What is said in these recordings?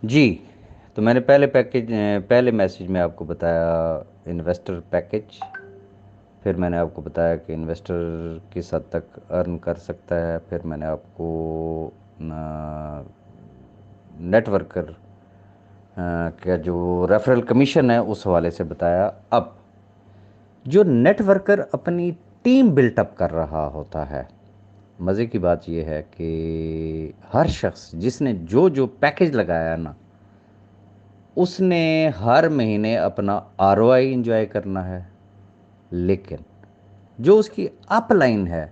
جی، تو میں نے پہلے میسیج میں آپ کو بتایا انویسٹر پیکج، پھر میں نے آپ کو بتایا کہ انویسٹر کس حد تک ارن کر سکتا ہے، پھر میں نے آپ کو نیٹ ورکر کا جو ریفرل کمیشن ہے اس حوالے سے بتایا۔ اب جو نیٹ ورکر اپنی ٹیم بلٹ اپ کر رہا ہوتا ہے، مزے کی بات یہ ہے کہ ہر شخص جس نے جو جو پیکج لگایا نا، اس نے ہر مہینے اپنا آر او آئی انجوائے کرنا ہے، لیکن جو اس کی اپ لائن ہے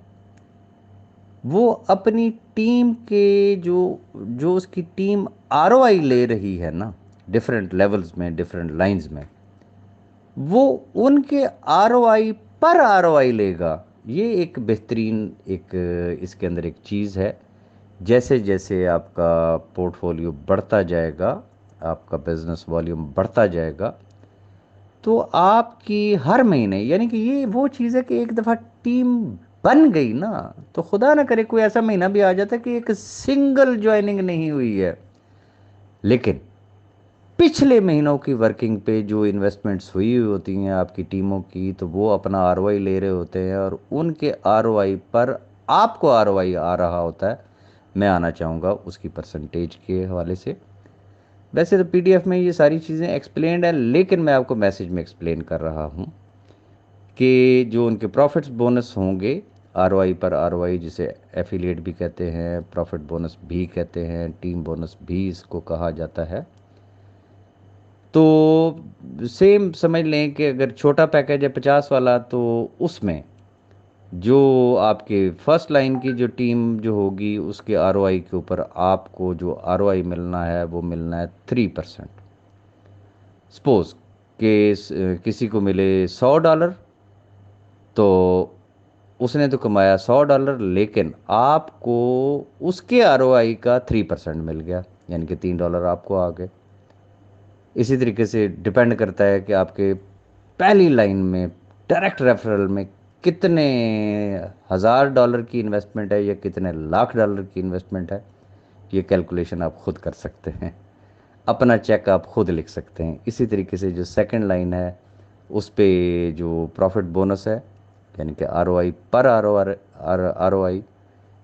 وہ اپنی ٹیم کے جو جو اس کی ٹیم آر او آئی لے رہی ہے نا، ڈفرینٹ لیولز میں، ڈفرینٹ لائنز میں، وہ ان کے آر او آئی پر آر او آئی لے گا۔ یہ ایک بہترین ایک اس کے اندر ایک چیز ہے۔ جیسے جیسے آپ کا پورٹ فولیو بڑھتا جائے گا، آپ کا بزنس والیوم بڑھتا جائے گا، تو آپ کی ہر مہینے، یعنی کہ یہ وہ چیز ہے کہ ایک دفعہ ٹیم بن گئی نا، تو خدا نہ کرے کوئی ایسا مہینہ بھی آ جاتا ہے کہ ایک سنگل جوائننگ نہیں ہوئی ہے، لیکن پچھلے مہینوں کی ورکنگ پہ جو انویسٹمنٹس ہوئی ہوتی ہیں آپ کی ٹیموں کی، تو وہ اپنا آر او آئی لے رہے ہوتے ہیں، اور ان کے آر او آئی پر آپ کو آر او آئی آ رہا ہوتا ہے۔ میں آنا چاہوں گا اس کی پرسنٹیج کے حوالے سے۔ ویسے تو پی ڈی ایف میں یہ ساری چیزیں ایکسپلینڈ ہیں، لیکن میں آپ کو میسج میں ایکسپلین کر رہا ہوں کہ جو ان کے پروفٹس بونس ہوں گے، آر او آئی پر آر او آئی، جسے ایفیلیٹ بھی کہتے ہیں، پروفٹ بونس بھی کہتے ہیں، ٹیم بونس بھی اس کو کہا جاتا ہے، تو سیم سمجھ لیں کہ اگر چھوٹا پیکج ہے 50 والا، تو اس میں جو آپ کے فرسٹ لائن کی جو ٹیم جو ہوگی، اس کے آر او آئی کے اوپر آپ کو جو آر او آئی ملنا ہے وہ ملنا ہے 3%۔ سپوز کہ کسی کو ملے $100، تو اس نے تو کمایا $100، لیکن آپ کو اس کے آر او آئی کا 3% مل گیا، یعنی کہ $3 آپ کو آ گئے۔ اسی طریقے سے ڈپینڈ کرتا ہے کہ آپ کے پہلی لائن میں ڈائریکٹ ریفرل میں کتنے $1000 کی انویسٹمنٹ ہے یا کتنے $1,00,000 کی انویسٹمنٹ ہے۔ یہ کیلکولیشن آپ خود کر سکتے ہیں، اپنا چیک آپ خود لکھ سکتے ہیں۔ اسی طریقے سے جو سیکنڈ لائن ہے اس پہ جو پروفٹ بونس ہے، یعنی کہ آر او آئی پر آر او آئی،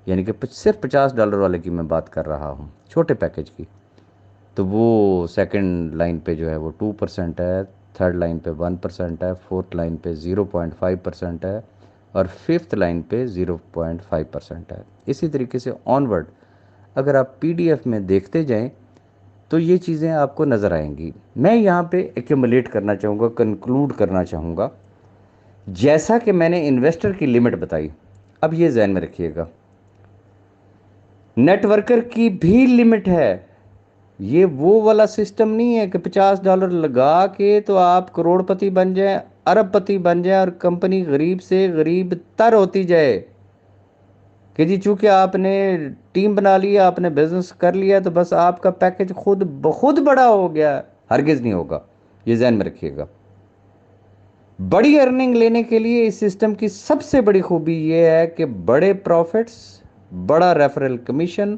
یعنی کہ صرف $50 والے کی میں بات کر رہا ہوں، چھوٹے پیکج کی، تو وہ سیکنڈ لائن پہ جو ہے وہ 2% ہے، تھرڈ لائن پہ 1% ہے، فورتھ لائن پہ 0.5% ہے، اور ففتھ لائن پہ 0.5% ہے۔ اسی طریقے سے آن ورڈ اگر آپ پی ڈی ایف میں دیکھتے جائیں تو یہ چیزیں آپ کو نظر آئیں گی۔ میں یہاں پہ ایکومولیٹ کرنا چاہوں گا، کنکلوڈ کرنا چاہوں گا، جیسا کہ میں نے انویسٹر کی لمٹ بتائی۔ اب یہ ذہن میں رکھیے گا، نیٹ ورکر کی بھی لمٹ ہے۔ یہ وہ والا سسٹم نہیں ہے کہ $50 لگا کے تو آپ کروڑ پتی بن جائیں، ارب پتی بن جائیں، اور کمپنی غریب سے غریب تر ہوتی جائے کہ جی چونکہ آپ نے ٹیم بنا لیا، آپ نے بزنس کر لیا، تو بس آپ کا پیکج خود بخود بڑا ہو گیا۔ ہرگز نہیں ہوگا، یہ ذہن میں رکھیے گا۔ بڑی ارننگ لینے کے لیے اس سسٹم کی سب سے بڑی خوبی یہ ہے کہ بڑے پروفٹس، بڑا ریفرل کمیشن،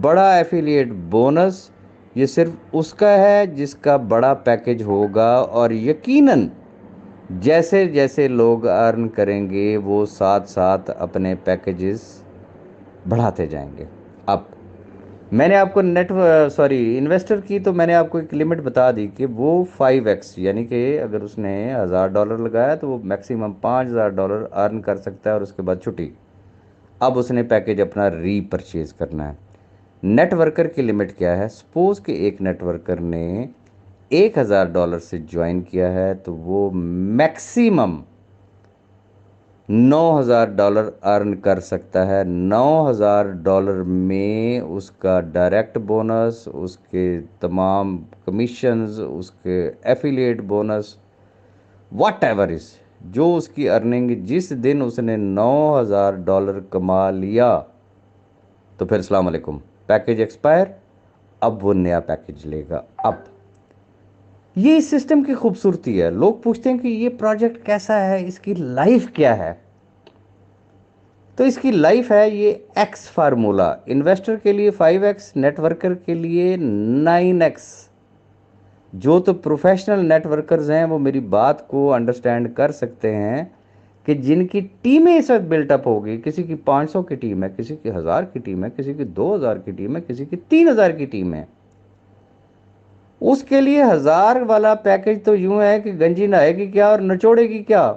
بڑا ایفیلیٹ بونس، یہ صرف اس کا ہے جس کا بڑا پیکج ہوگا، اور یقیناً جیسے جیسے لوگ ارن کریں گے وہ ساتھ ساتھ اپنے پیکجز بڑھاتے جائیں گے۔ اب میں نے آپ کو انویسٹر کی تو میں نے آپ کو ایک لمٹ بتا دی کہ وہ 5x، یعنی کہ اگر اس نے $1000 لگایا تو وہ میکسیمم $5000 ارن کر سکتا ہے، اور اس کے بعد چھٹی۔ اب اس نے پیکج اپنا ری پرچیز کرنا ہے۔ نیٹ ورکر کی لمٹ کیا ہے؟ سپوز کہ ایک نیٹ ورکر نے $1000 سے جوائن کیا ہے، تو وہ میکسیمم $9000 ارن کر سکتا ہے۔ $9000 میں اس کا ڈائریکٹ بونس، اس کے تمام کمیشنز، اس کے ایفیلیٹ بونس، واٹ ایور از، جو اس کی ارننگ جس دن اس نے $9000 کما لیا، تو پھر السلام علیکم، پیکج ایکسپائر، اب وہ نیا پیکج لے گا۔ اب یہ اس سسٹم کی خوبصورتی ہے۔ لوگ پوچھتے ہیں کہ یہ پروجیکٹ کیسا ہے، اس کی لائف کیا ہے؟ تو اس کی لائف ہے یہ ایکس فارمولا، انویسٹر کے لیے 5x، نیٹ ورکر کے لیے 9x۔ جو تو پروفیشنل نیٹ ورکرز ہیں وہ میری بات کو انڈرسٹینڈ کر سکتے ہیں کہ جن کی ٹیمیں اس وقت بلٹ اپ ہوگی، کسی کی 500 کی ٹیم ہے، کسی کی 1000 کی ٹیم ہے، کسی کی 2000 کی ٹیم ہے، کسی کی 3000 کی ٹیم ہے، اس کے لیے 1000 والا پیکج تو یوں ہے کہ گنجی نہائے گی کیا اور نچوڑے گی کیا۔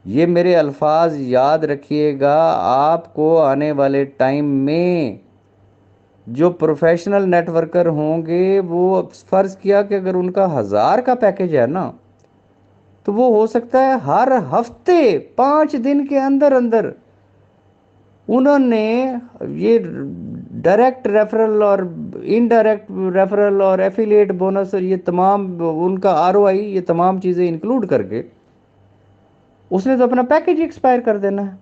یہ میرے الفاظ یاد رکھیے گا، آپ کو آنے والے ٹائم میں جو پروفیشنل نیٹ ورکر ہوں گے، وہ فرض کیا کہ اگر ان کا 1000 کا پیکج ہے نا، تو وہ ہو سکتا ہے ہر ہفتے 5 دن کے اندر اندر انہوں نے یہ ڈائریکٹ ریفرل اور انڈائریکٹ ریفرل اور ایفیلیٹ بونس اور یہ تمام ان کا ROI، یہ تمام چیزیں انکلوڈ کر کے اس نے تو اپنا پیکج ایکسپائر کر دینا ہے۔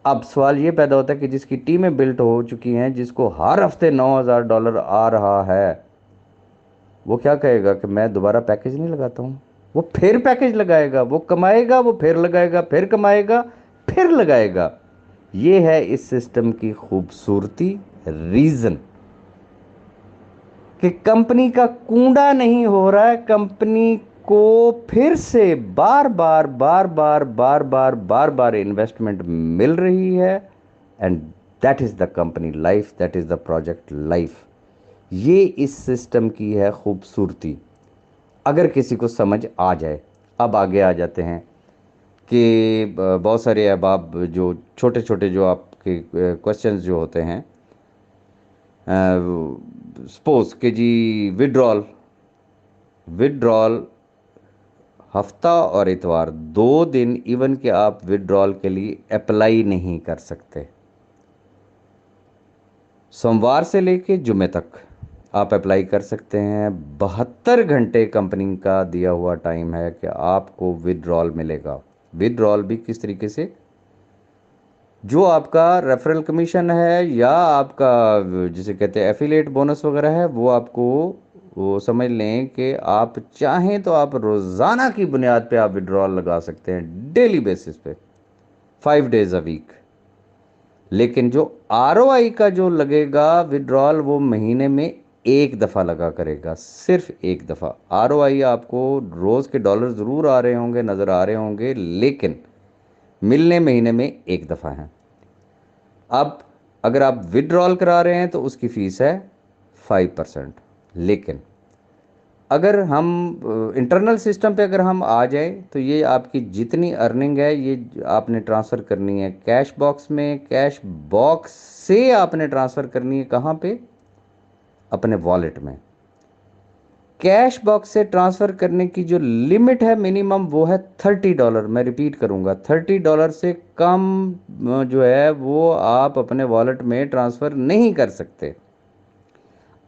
اب سوال یہ پیدا ہوتا ہے کہ جس کی ٹیمیں بلٹ ہو چکی ہیں، جس کو ہر ہفتے $9000 آ رہا ہے، وہ کیا کہے گا کہ میں دوبارہ پیکج نہیں لگاتا ہوں؟ وہ پھر پیکج لگائے گا، وہ کمائے گا، وہ پھر لگائے گا، پھر کمائے گا، پھر لگائے گا۔ یہ ہے اس سسٹم کی خوبصورتی، ریزن کہ کمپنی کا کنڈا نہیں ہو رہا ہے، کمپنی کو پھر سے بار بار بار بار بار بار بار بار انویسٹمنٹ مل رہی ہے، and that is the company life, that is the project life. یہ اس سسٹم کی ہے خوبصورتی، اگر کسی کو سمجھ آ جائے۔ اب آگے آ جاتے ہیں کہ بہت سارے احباب جو چھوٹے چھوٹے جو آپ کے کوشچنز جو ہوتے ہیں، سپوز کہ جی وڈرال ہفتہ اور اتوار 2 دن، ایون کہ آپ وڈرال کے لیے اپلائی نہیں کر سکتے، سوموار سے لے کے جمعے تک آپ اپلائی کر سکتے ہیں۔ 72 گھنٹے کمپنی کا دیا ہوا ٹائم ہے کہ آپ کو وڈرال ملے گا۔ وڈرال بھی کس طریقے سے؟ جو آپ کا ریفرل کمیشن ہے یا آپ کا جسے کہتے ہیں ایفیلیٹ بونس وغیرہ ہے، وہ آپ کو وہ سمجھ لیں کہ آپ چاہیں تو آپ روزانہ کی بنیاد پہ آپ وڈرال لگا سکتے ہیں، ڈیلی بیسس پہ، 5 days a week۔ لیکن جو ROI کا جو لگے گا وڈرال، وہ مہینے میں ایک دفعہ لگا کرے گا، صرف ایک دفعہ۔ ROI آپ کو روز کے ڈالر ضرور آ رہے ہوں گے، نظر آ رہے ہوں گے، لیکن ملنے مہینے میں ایک دفعہ ہیں۔ اب اگر آپ وڈرال کرا رہے ہیں تو اس کی فیس ہے 5%، لیکن اگر ہم انٹرنل سسٹم پہ اگر ہم آ جائیں تو یہ آپ کی جتنی ارننگ ہے یہ آپ نے ٹرانسفر کرنی ہے کیش باکس میں، کیش باکس سے آپ نے ٹرانسفر کرنی ہے کہاں پہ؟ اپنے والیٹ میں۔ کیش باکس سے ٹرانسفر کرنے کی جو لمٹ ہے منیمم، وہ ہے $30۔ میں ریپیٹ کروں گا، $30 سے کم جو ہے وہ آپ اپنے والیٹ میں ٹرانسفر نہیں کر سکتے۔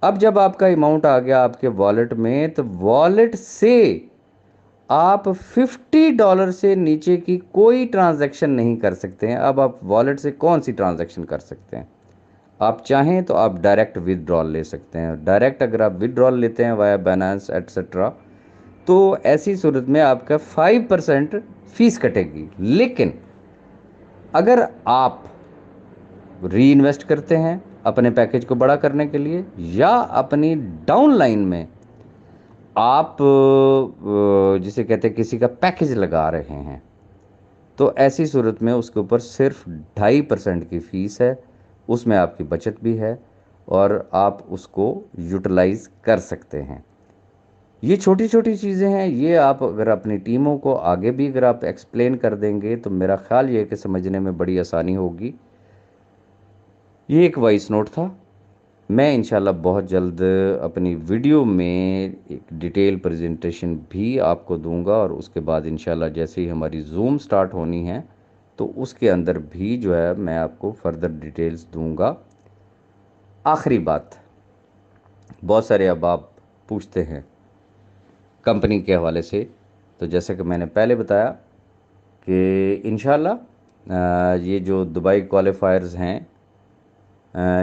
اب جب آپ کا اماؤنٹ آ گیا آپ کے والیٹ میں، تو والیٹ سے آپ $50 سے نیچے کی کوئی ٹرانزیکشن نہیں کر سکتے ہیں۔ اب آپ والیٹ سے کون سی ٹرانزیکشن کر سکتے ہیں؟ آپ چاہیں تو آپ ڈائریکٹ ودرال لے سکتے ہیں۔ ڈائریکٹ اگر آپ ودرال لیتے ہیں وایا بائنانس ایٹسٹرا، تو ایسی صورت میں آپ کا 5% فیس کٹے گی۔ لیکن اگر آپ ری انویسٹ کرتے ہیں اپنے پیکج کو بڑا کرنے کے لیے، یا اپنی ڈاؤن لائن میں آپ جسے کہتے ہیں کسی کا پیکج لگا رہے ہیں، تو ایسی صورت میں اس کے اوپر صرف 2.5% کی فیس ہے، اس میں آپ کی بچت بھی ہے اور آپ اس کو یوٹیلائز کر سکتے ہیں۔ یہ چھوٹی چھوٹی چیزیں ہیں، یہ آپ اگر اپنی ٹیموں کو آگے بھی اگر آپ ایکسپلین کر دیں گے تو میرا خیال یہ ہے کہ سمجھنے میں بڑی آسانی ہوگی۔ یہ ایک وائس نوٹ تھا، میں انشاءاللہ بہت جلد اپنی ویڈیو میں ایک ڈیٹیل پریزنٹیشن بھی آپ کو دوں گا، اور اس کے بعد انشاءاللہ جیسے ہی ہماری زوم سٹارٹ ہونی ہے تو اس کے اندر بھی جو ہے میں آپ کو فردر ڈیٹیلز دوں گا۔ آخری بات، بہت سارے احباب پوچھتے ہیں کمپنی کے حوالے سے، تو جیسا کہ میں نے پہلے بتایا کہ انشاءاللہ یہ جو دبئی کوالیفائرز ہیں،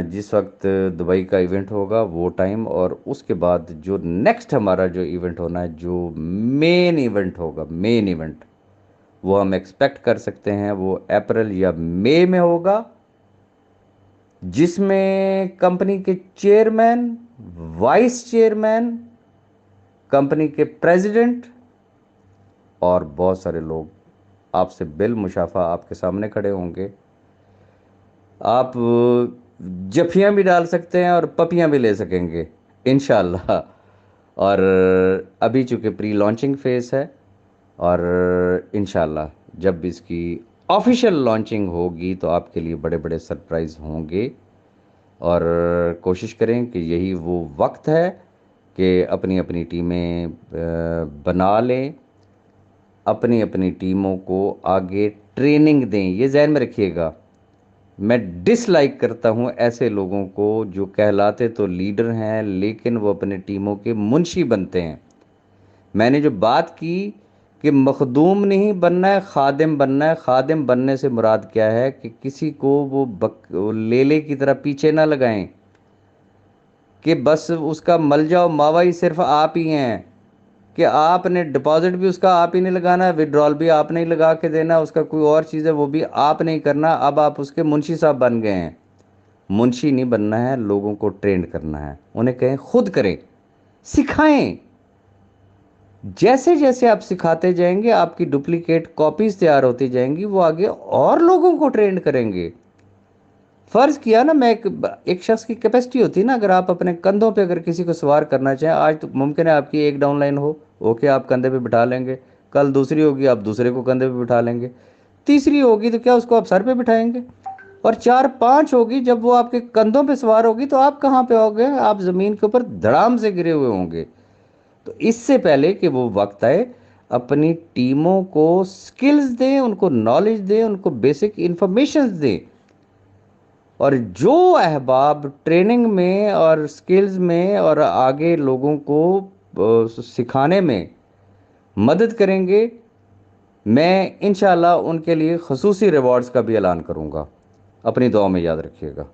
جس وقت دبئی کا ایونٹ ہوگا وہ ٹائم، اور اس کے بعد جو نیکسٹ ہمارا جو ایونٹ ہونا ہے، جو مین ایونٹ ہوگا، مین ایونٹ، وہ ہم ایکسپیکٹ کر سکتے ہیں وہ اپریل یا مئی میں ہوگا، جس میں کمپنی کے چیئرمین، وائس چیئرمین، کمپنی کے پریزیڈنٹ اور بہت سارے لوگ آپ سے بالمشافہ آپ کے سامنے کھڑے ہوں گے۔ آپ جفیاں بھی ڈال سکتے ہیں اور پپیاں بھی لے سکیں گے انشاءاللہ۔ اور ابھی چونکہ پری لانچنگ فیس ہے، اور انشاءاللہ جب اس کی آفیشیل لانچنگ ہوگی تو آپ کے لیے بڑے بڑے سرپرائز ہوں گے۔ اور کوشش کریں کہ یہی وہ وقت ہے کہ اپنی اپنی ٹیمیں بنا لیں، اپنی اپنی ٹیموں کو آگے ٹریننگ دیں۔ یہ ذہن میں رکھیے گا، میں ڈس لائک کرتا ہوں ایسے لوگوں کو جو کہلاتے تو لیڈر ہیں لیکن وہ اپنے ٹیموں کے منشی بنتے ہیں۔ میں نے جو بات کی کہ مخدوم نہیں بننا ہے، خادم بننا ہے۔ خادم بننے سے مراد کیا ہے کہ کسی کو وہ لیلے کی طرح پیچھے نہ لگائیں کہ بس اس کا ملجا و ماوا ہی صرف آپ ہی ہیں، کہ آپ نے ڈپازٹ بھی اس کا آپ ہی نہیں لگانا ہے، وڈرال بھی آپ نہیں لگا کے دینا، اس کا کوئی اور چیز ہے وہ بھی آپ نہیں کرنا۔ اب آپ اس کے منشی صاحب بن گئے ہیں۔ منشی نہیں بننا ہے، لوگوں کو ٹرینڈ کرنا ہے، انہیں کہیں خود کریں، سکھائیں۔ جیسے جیسے آپ سکھاتے جائیں گے آپ کی ڈپلیکیٹ کاپیز تیار ہوتی جائیں گی، وہ آگے اور لوگوں کو ٹرینڈ کریں گے۔ فرض کیا نا، میں ایک شخص کی کیپیسٹی ہوتی ہے نا، اگر آپ اپنے کندھوں پہ اگر کسی کو سوار کرنا چاہیں، آج تو ممکن ہے آپ کی ایک ڈاؤن لائن ہو، اوکے آپ کندھے پہ بٹھا لیں گے، کل دوسری ہوگی آپ دوسرے کو کندھے پہ بٹھا لیں گے، تیسری ہوگی تو کیا اس کو آپ سر پہ بٹھائیں گے، اور 4 5 ہوگی، جب وہ آپ کے کندھوں پہ سوار ہوگی تو آپ کہاں پہ ہوگے؟ آپ زمین کے اوپر دھڑام سے گرے ہوئے ہوں گے۔ تو اس سے پہلے کہ وہ وقت آئے، اپنی ٹیموں کو سکلز دیں، ان کو نالج دیں، ان کو بیسک انفارمیشنز دیں، اور جو احباب ٹریننگ میں اور سکلز میں اور آگے لوگوں کو سکھانے میں مدد کریں گے، میں انشاءاللہ ان کے لیے خصوصی ریوارڈز کا بھی اعلان کروں گا۔ اپنی دعا میں یاد رکھیے گا۔